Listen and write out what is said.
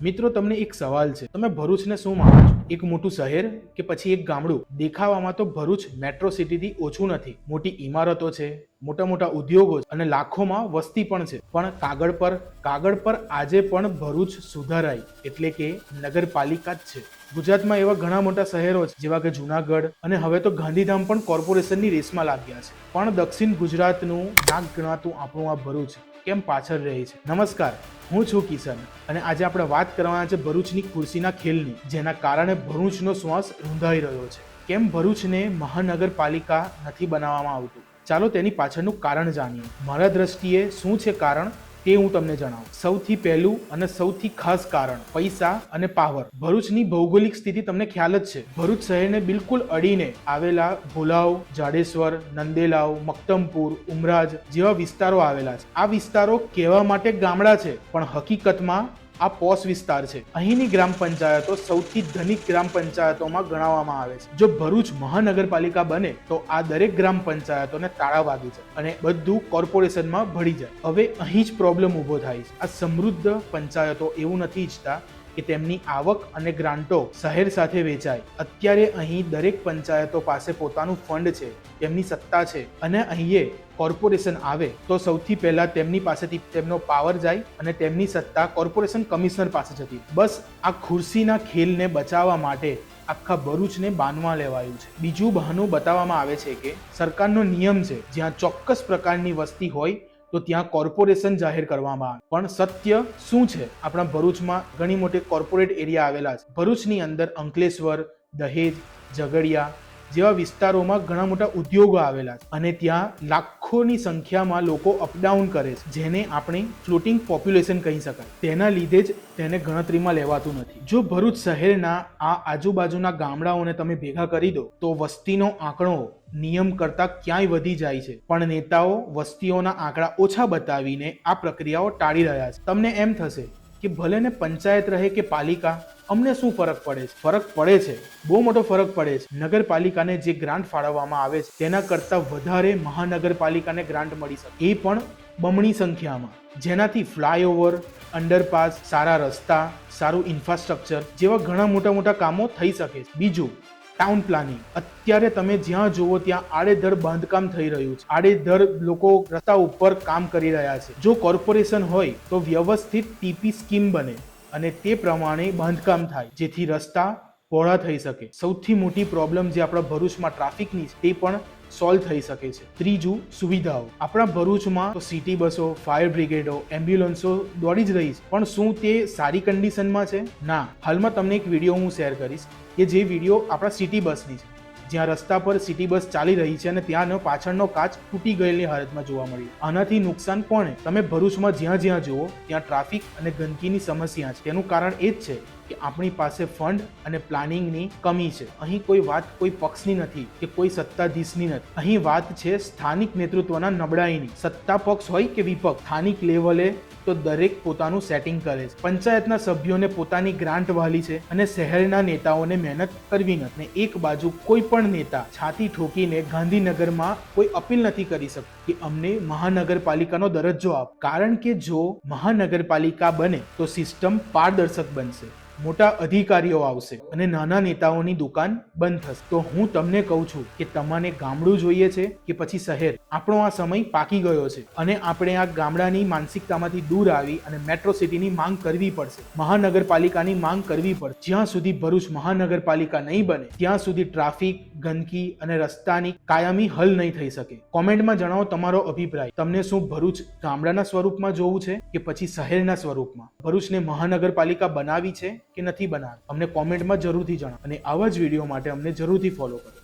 મિત્રો તમને એક સવાલ છે, તમે ભરૂચને શું માનો છો? એક મોટું શહેર કે પછી એક ગામડું? દેખાવામાં તો ભરૂચ મેટ્રો સિટીથી ઓછું નથી. મોટી ઇમારતો છે, મોટા મોટા ઉદ્યોગો છે અને લાખોમાં વસ્તી પણ છે. પણ કાગળ પર આજે પણ ભરૂચ સુધારાય એટલે કે નગરપાલિકા જ છે. ગુજરાતમાં એવા ઘણા મોટા શહેરો છે જેવા કે જુનાગઢ અને હવે તો ગાંધીધામ પણ કોર્પોરેશનની રેસમાં લાગ્યા છે. પણ દક્ષિણ ગુજરાતનું નાક ગણાતું આપણું આ ભરૂચ કેમ પાછળ રહી છે? નમસ્કાર, હું છું કિશન અને આજે આપણે વાત કરવાના છે ભરૂચની ખુરશીના ખેલની, જેના કારણે ભરૂચનો શ્વાસ રૂંધાઈ રહ્યો છે. કેમ ભરૂચને મહાનગરપાલિકા નથી બનાવવામાં આવતું? ચાલો તેની પાછળનું કારણ જાણીએ. મારા દ્રષ્ટિએ શું છે કારણ તે હું તમને જણાવું. સૌથી પહેલું અને સૌથી ખાસ કારણ પૈસા અને પાવર. ભરૂચની ભૌગોલિક સ્થિતિ તમને ખ્યાલ જ છે. ભરૂચ શહેરને બિલકુલ અડીને આવેલા ભોલાવ, જાડેશ્વર, નંદેલાવ, મક્તમપુર, ઉમરાજ જેવા વિસ્તારો આવેલા છે. આ વિસ્તારો કહેવા માટે ગામડા છે પણ હકીકતમાં આ પોશ વિસ્તાર છે. અહીંની ગ્રામ પંચાયતો સૌથી ધનિક ગ્રામ પંચાયતોમાં ગણાવવામાં આવે છે. જો ભરૂચ મહાનગરપાલિકા બને તો આ દરેક ગ્રામ પંચાયતોને તાળા વાગી જાય અને બધું કોર્પોરેશનમાં ભળી જાય. હવે અહીં જ પ્રોબ્લેમ ઊભો થાય છે. આ સમૃદ્ધ પંચાયતો એવું નથી ઈચ્છતા કે તેમની આવક અને ગ્રાન્ટો શહેર સાથે વેચાય. અત્યારે અહીં દરેક પંચાયતો પાસે પોતાનું ફંડ છે, તેમની સત્તા છે અને અહીં કોર્પોરેશન આવે તો સૌથી પહેલા તેમની પાસેથી તેમનો પાવર જાય અને તેમની સત્તા કોર્પોરેશન કમિશનર પાસે જતી. બસ આ ખુરશીના ખેલને બચાવવા માટે આખા ભરૂચને બાનમાં લેવાયું છે. બીજું બહાનું બતાવવામાં આવે છે કે સરકારનો નિયમ છે જ્યાં ચોક્કસ પ્રકારની વસ્તી હોય તો ત્યાં કોર્પોરેશન જાહેર કરવામાં આવે. પણ સત્ય શું છે? આપણા ભરૂચમાં ઘણી મોટી કોર્પોરેટ એરિયા આવેલા છે. ભરૂચની અંદર અંકલેશ્વર, દહેજ, ઝઘડિયા જેવા વિસ્તારોમાં ઘણા મોટા ઉદ્યોગો આવેલા છે અને ત્યાં લાખોની સંખ્યામાં લોકો અપડાઉન કરે છે, જેને આપણે ફ્લોટિંગ પોપ્યુલેશન કહી શકાય. તેના લીધે જ તેને ગણતરીમાં લેવાતું નથી. જો ભરૂચ શહેરના આ આજુબાજુના ગામડાઓને તમે ભેગા કરી દો તો વસ્તીનો આંકડો નિયમ કરતા ક્યાંય વધી જાય છે. પણ નેતાઓ વસ્તીઓના આંકડા ઓછા બતાવીને આ પ્રક્રિયાઓ ટાળી રહ્યા છે. તમને એમ થશે કે ભલે ને પંચાયત રહે કે પાલિકા, અમને શું ફરક પડે છે? ફરક પડે છે, બહુ મોટો ફરક પડે છે. નગરપાલિકાને જે ગ્રાન્ટ ફાળવવામાં આવે છે તેના કરતાં વધારે મહાનગરપાલિકાને ગ્રાન્ટ મળી શકે, એ પણ બમણી સંખ્યામાં, જેનાથી ફ્લાયઓવર, અંડરપાસ, સારા રસ્તા, સારું ઇન્ફ્રાસ્ટ્રક્ચર જેવા ઘણા મોટા મોટા કામો થઈ શકે છે. બીજું, ટાઉન પ્લાનિંગ. અત્યારે તમે જ્યાં જુઓ ત્યાં આડેધડ બાંધકામ થઈ રહ્યું છે. આડેધડ લોકો રસ્તા ઉપર કામ કરી રહ્યા છે. જો કોર્પોરેશન હોય તો વ્યવસ્થિત ટીપી સ્કીમ બને અને તે પ્રમાણે બાંધકામ થાય જેથી રસ્તા પહોળા થઈ શકે. સૌથી મોટી પ્રોબ્લેમ જે આપણા ભરૂચમાં ટ્રાફિકની છે તે પણ સોલ્વ થઈ શકે છે. ત્રીજું, સુવિધાઓ. આપણા ભરૂચમાં તો સિટી બસો, ફાયર બ્રિગેડો, એમ્બ્યુલન્સો દોડી જ રહી છે, પણ શું તે સારી કન્ડિશનમાં છે? ના. હાલમાં તમને એક વિડીયો હું શેર કરીશ કે જે વિડીયો આપણા સિટી બસની છે, જ્યાં રસ્તા પર સિટી બસ ચાલી રહી છે અને ત્યાંનો પાછળનો કાચ તૂટી ગયેલી હાલતમાં જોવા મળ્યું. આનાથી નુકસાન કોને? તમે ભરૂચમાં જ્યાં જ્યાં જુઓ ત્યાં ટ્રાફિક અને ગંદકીની સમસ્યા છે. તેનું કારણ એ જ છે કે આપણી પાસે ફંડ અને પ્લાનિંગની કમી છે. અહીં કોઈ વાત કોઈ પક્ષની નથી કે કોઈ સત્તાધીશની નથી. અહીં વાત છે સ્થાનિક નેતૃત્વના નબળાઈની. સત્તા પક્ષ હોય કે વિપક્ષ, સ્થાનિક લેવલે તો દરેક પોતાનું સેટિંગ કરે છે. પંચાયતના સભ્યોને પોતાની ગ્રાન્ટ વાલી છે અને શહેરના નેતાઓને મહેનત કરવી નથી. ને એક બાજુ કોઈ પણ નેતા છાતી ઠોકીને ગાંધીનગરમાં કોઈ અપીલ નથી કરી શકતો કે અમને મહાનગરપાલિકાનો દરજ્જો આપ. કારણ કે જો મહાનગરપાલિકા બને તો સિસ્ટમ પારદર્શક બનશે, મોટા અધિકારીઓ આવશે અને નાના નેતાઓની દુકાન બંધ થશે. તો હું તમને કહું છું કે તમને ગામડું જોઈએ છે કે પછી શહેર? આપણો આ સમય પાકી ગયો છે અને આપણે આ ગામડાની માનસિકતામાંથી દૂર આવી અને મેટ્રો સિટીની માંગ કરવી પડશે, મહાનગરપાલિકાની માંગ કરવી પડશે. જ્યાં સુધી ભરૂચ મહાનગરપાલિકા નહીં બને ત્યાં સુધી ટ્રાફિક, ગંદકી અને રસ્તાની કાયમી હલ નહીં થઈ શકે. કોમેન્ટમાં જણાવો તમારો અભિપ્રાય. તમને શું ભરૂચ ગામડાના સ્વરૂપમાં જોવું છે કે પછી શહેરના સ્વરૂપમાં? ભરૂચને મહાનગરપાલિકા બનાવી છે કે નથી બનાવી? અમને કોમેન્ટમાં જરૂરથી જણાવો અને આવા જ વિડીયો માટે અમને જરૂરથી ફોલો કરો.